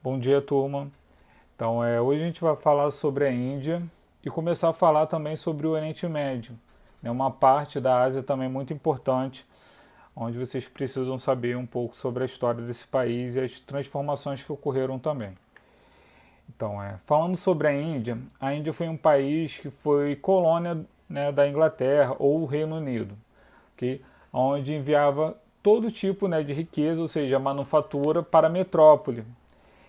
Bom dia, turma. Então, hoje a gente vai falar sobre a Índia e começar a falar também sobre o Oriente Médio, né, uma parte da Ásia também muito importante, onde vocês precisam saber um pouco sobre a história desse país e as transformações que ocorreram também. Então, falando sobre a Índia foi um país que foi colônia, né, da Inglaterra ou Reino Unido, okay? Onde enviava todo tipo, né, de riqueza, ou seja, manufatura, para a metrópole.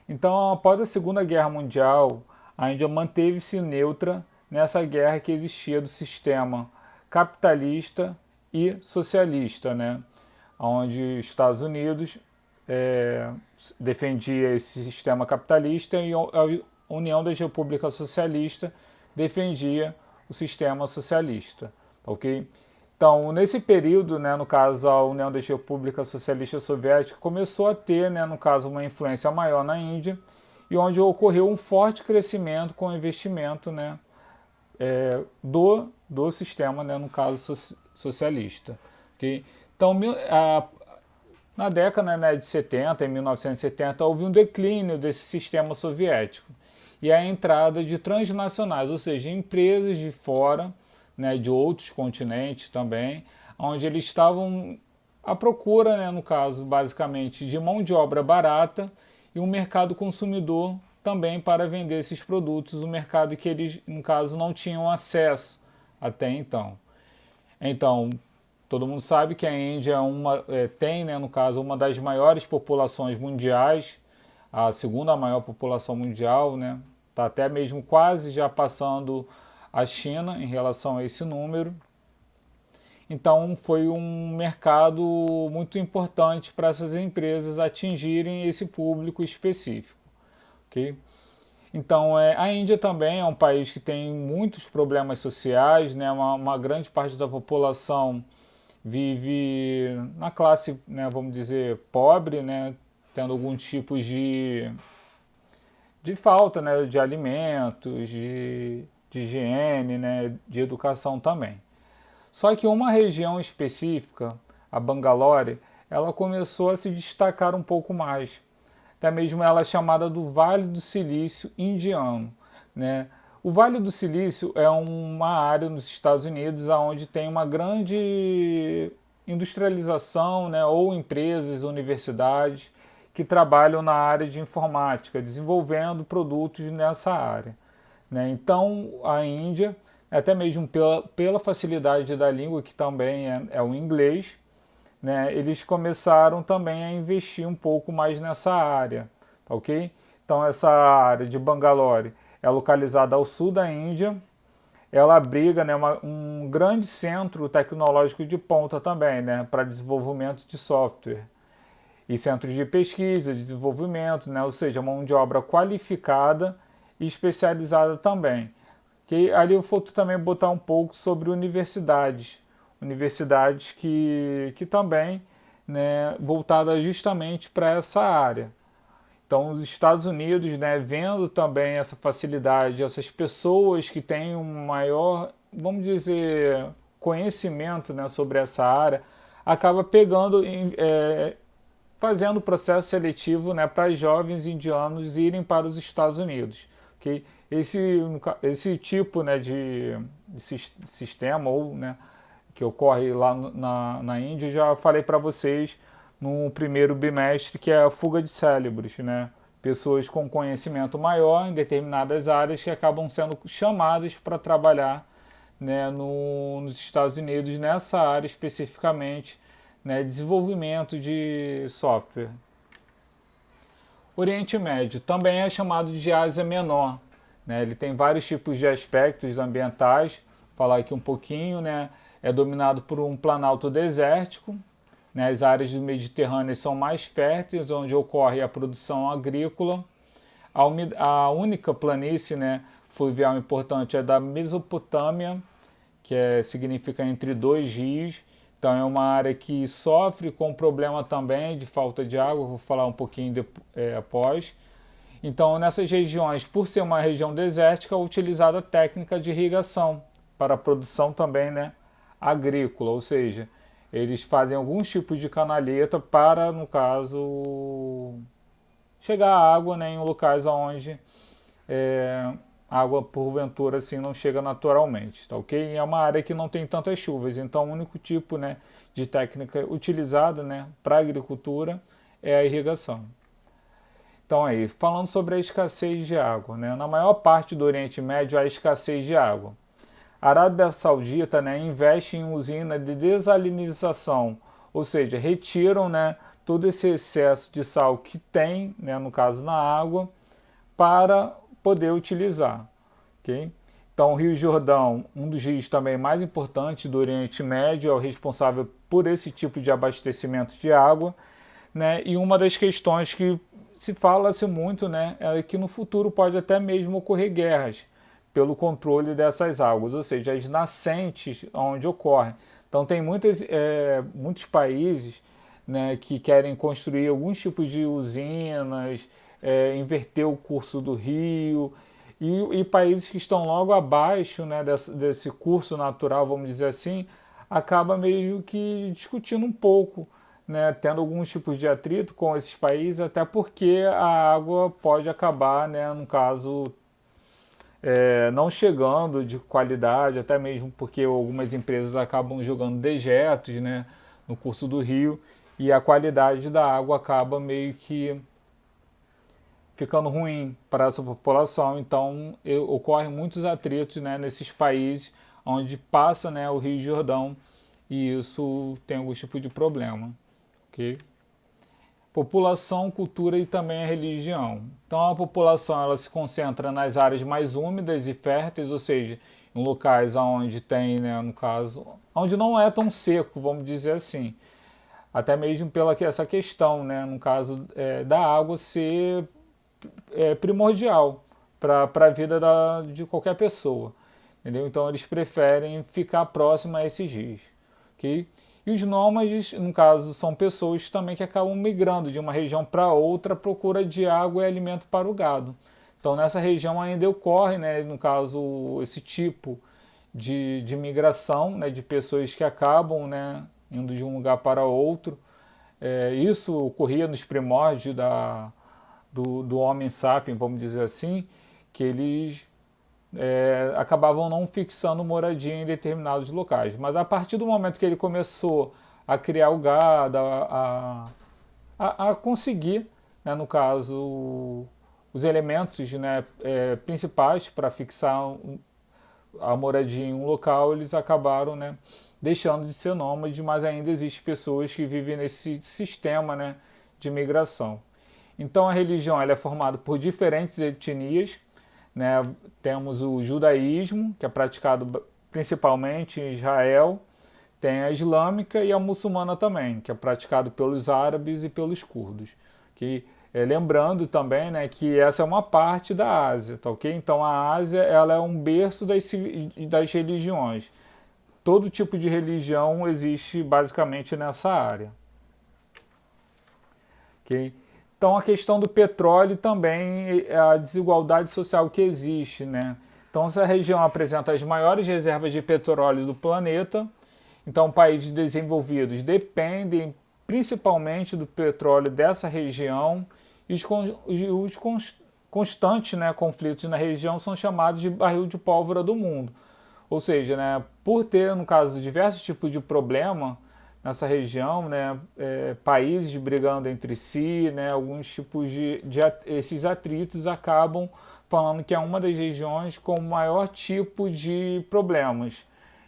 Então, após a Segunda Guerra Mundial, a Índia manteve-se neutra nessa guerra que existia do sistema capitalista e socialista, né? Onde os Estados Unidos é, defendia esse sistema capitalista e a União das Repúblicas Socialistas defendia o sistema socialista, ok? Então, nesse período, né, no caso, a União das Repúblicas Socialistas Soviéticas começou a ter, né, no caso, uma influência maior na Índia e onde ocorreu um forte crescimento com o investimento, né, do sistema, né, no caso, socialista. Okay? Então, na década, né, de 70, em 1970, houve um declínio desse sistema soviético e a entrada de transnacionais, ou seja, empresas de fora, né, de outros continentes também, onde eles estavam à procura, né, no caso, basicamente, de mão de obra barata e um mercado consumidor também para vender esses produtos, um mercado que eles, no caso, não tinham acesso até então. Então, todo mundo sabe que a Índia tem, né, no caso, uma das maiores populações mundiais, a segunda maior população mundial, né? Está até mesmo quase já passando a China em relação a esse número. Então foi um mercado muito importante para essas empresas atingirem esse público específico. Okay? Então a Índia também é um país que tem muitos problemas sociais, né? Uma grande parte da população vive na classe, né, vamos dizer, pobre, né? Tendo algum tipo de falta, né, de alimentos, de higiene, né, de educação também. Só que uma região específica, a Bangalore, ela começou a se destacar um pouco mais. Até mesmo ela é chamada do Vale do Silício Indiano. Né? O Vale do Silício é uma área nos Estados Unidos onde tem uma grande industrialização, né, ou empresas, universidades que trabalham na área de informática, desenvolvendo produtos nessa área. Né? Então, a Índia, até mesmo pela facilidade da língua, que também é o inglês, né, eles começaram também a investir um pouco mais nessa área, tá ok? Então, essa área de Bangalore é localizada ao sul da Índia, ela abriga, né, um grande centro tecnológico de ponta também, né, para desenvolvimento de software e centros de pesquisa, desenvolvimento, né, ou seja, mão de obra qualificada e especializada também. Que ali eu vou também botar um pouco sobre universidades, universidades que também, né, voltadas justamente para essa área. Então, os Estados Unidos, né, vendo também essa facilidade, essas pessoas que têm um maior, vamos dizer, conhecimento, né, sobre essa área, acaba pegando, fazendo o processo seletivo, né, para jovens indianos irem para os Estados Unidos. Okay? Esse tipo, né, de sistema ou, né, que ocorre lá na Índia, já falei para vocês no primeiro bimestre, que é a fuga de cérebros, né? Pessoas com conhecimento maior em determinadas áreas que acabam sendo chamadas para trabalhar, né, nos Estados Unidos nessa área especificamente, né, desenvolvimento de software. Oriente Médio também é chamado de Ásia Menor. Né? Ele tem vários tipos de aspectos ambientais. Vou falar aqui um pouquinho. Né? É dominado por um planalto desértico. Né? As áreas do Mediterrâneo são mais férteis, onde ocorre a produção agrícola. A única planície, né, fluvial importante é da Mesopotâmia, que significa entre dois rios. Então é uma área que sofre com problema também de falta de água, vou falar um pouquinho após. Então nessas regiões, por ser uma região desértica, é utilizada a técnica de irrigação para a produção também, né, agrícola, ou seja, eles fazem alguns tipos de canaleta para, no caso, chegar a água, né, em locais onde a água porventura assim não chega naturalmente, tá ok? E é uma área que não tem tantas chuvas, então o único tipo, né, de técnica utilizado, né, para a agricultura é a irrigação. Então aí, falando sobre a escassez de água, né, na maior parte do Oriente Médio há escassez de água. A Arábia Saudita, né, investe em usina de desalinização, ou seja, retiram, né, todo esse excesso de sal que tem, né, no caso na água, para poder utilizar. Okay? Então, o Rio Jordão, um dos rios também mais importantes do Oriente Médio, é o responsável por esse tipo de abastecimento de água, né? E uma das questões que se fala-se muito, né, é que no futuro pode até mesmo ocorrer guerras pelo controle dessas águas, ou seja, as nascentes onde ocorrem. Então, tem muitos países, né, que querem construir alguns tipos de usinas, inverter o curso do rio, e países que estão logo abaixo, né, desse curso natural, vamos dizer assim, acaba meio que discutindo um pouco, né, tendo alguns tipos de atrito com esses países, até porque a água pode acabar, né, no caso, não chegando de qualidade, até mesmo porque algumas empresas acabam jogando dejetos, né, no curso do rio, e a qualidade da água acaba meio que ficando ruim para essa população. Então ocorrem muitos atritos, né, nesses países onde passa, né, o Rio Jordão, e isso tem algum tipo de problema. Okay? População, cultura e também a religião. Então a população ela se concentra nas áreas mais úmidas e férteis, ou seja, em locais onde tem, né, no caso, onde não é tão seco, vamos dizer assim. Até mesmo pela essa questão, né, no caso da água ser primordial para a vida de qualquer pessoa. Entendeu? Então eles preferem ficar próximo a esses rios. Okay? E os nômades, no caso, são pessoas também que acabam migrando de uma região para outra à procura de água e alimento para o gado. Então nessa região ainda ocorre, né, no caso, esse tipo de migração, né, de pessoas que acabam, né, indo de um lugar para outro. Isso ocorria nos primórdios do homem sapiens, vamos dizer assim, que eles acabavam não fixando moradia em determinados locais. Mas a partir do momento que ele começou a criar o gado, a conseguir, né, no caso, os elementos, né, principais para fixar a moradia em um local, eles acabaram, né, deixando de ser nômades, mas ainda existem pessoas que vivem nesse sistema, né, de migração. Então a religião ela é formada por diferentes etnias, né? Temos o judaísmo, que é praticado principalmente em Israel, tem a islâmica e a muçulmana também, que é praticado pelos árabes e pelos curdos. Lembrando também, né, que essa é uma parte da Ásia, tá ok? Então a Ásia ela é um berço das religiões. Todo tipo de religião existe basicamente nessa área. Ok? Então a questão do petróleo também, a desigualdade social que existe, né? Então essa região apresenta as maiores reservas de petróleo do planeta. Então países desenvolvidos dependem principalmente do petróleo dessa região, e os constantes, né, conflitos na região são chamados de barril de pólvora do mundo. Ou seja, né, por ter, no caso, diversos tipos de problema nessa região, né, países brigando entre si, né, alguns tipos esses atritos acabam falando que é uma das regiões com o maior tipo de problemas.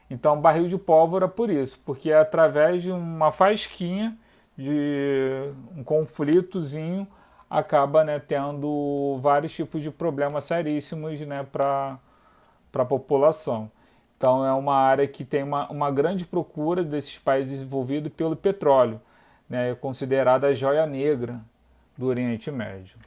Então, barril de pólvora por isso, porque é através de uma fasquinha, de um conflitozinho, acaba, né, tendo vários tipos de problemas seríssimos, né, para a população. Então é uma área que tem uma grande procura desses países desenvolvidos pelo petróleo, né, considerada a joia negra do Oriente Médio.